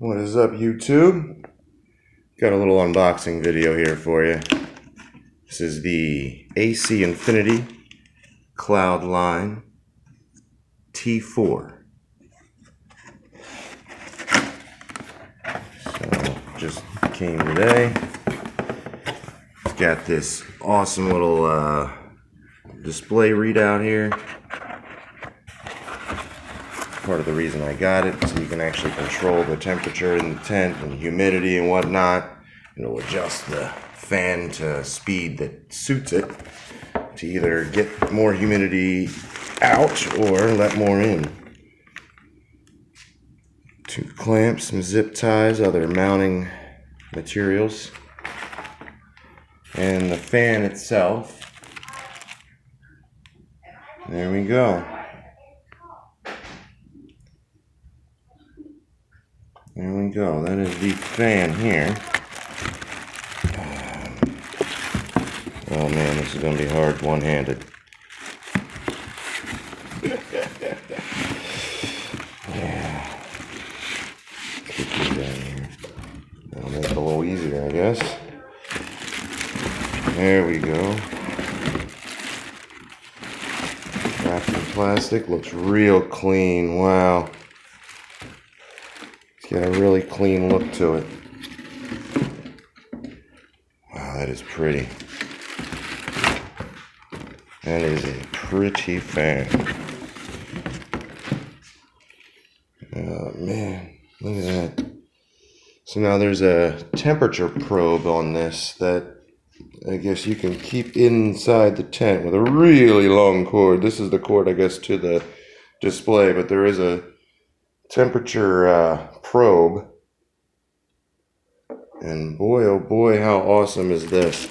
What is up, YouTube? Got a little unboxing video here for you. This is the AC Infinity Cloudline T4. So, just came today. It's got this awesome little display readout here. Part of the reason I got it, so you can actually control the temperature in the tent and humidity and whatnot. It'll adjust the fan to speed that suits it to either get more humidity out or let more in. 2 clamps, some zip ties, other mounting materials, and the fan itself. There we go. There we go. That is the fan here. Oh man, this is going to be hard one-handed. Yeah. Keep this down here. That'll make it a little easier, I guess. There we go. Wrapped in plastic. Looks real clean. Wow. Got a really clean look to it. Wow, that is pretty. That is a pretty fan. Oh man, look at that. So now there's a temperature probe on this that I guess you can keep inside the tent with a really long cord. This is the cord, I guess, to the display, but there is a temperature probe, and boy oh boy, how awesome is this.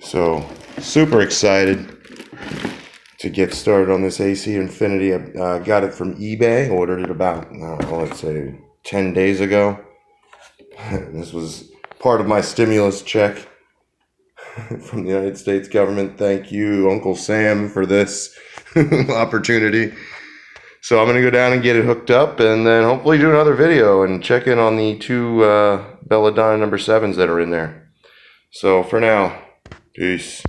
So super excited to get started on this AC Infinity. I got it from eBay, ordered it about, I don't know, let's say 10 days ago. This was part of my stimulus check from the United States government. Thank you, Uncle Sam, for this opportunity. So I'm going to go down and get it hooked up and then hopefully do another video and check in on the 2 Belladonna number 7s that are in there. So for now, peace.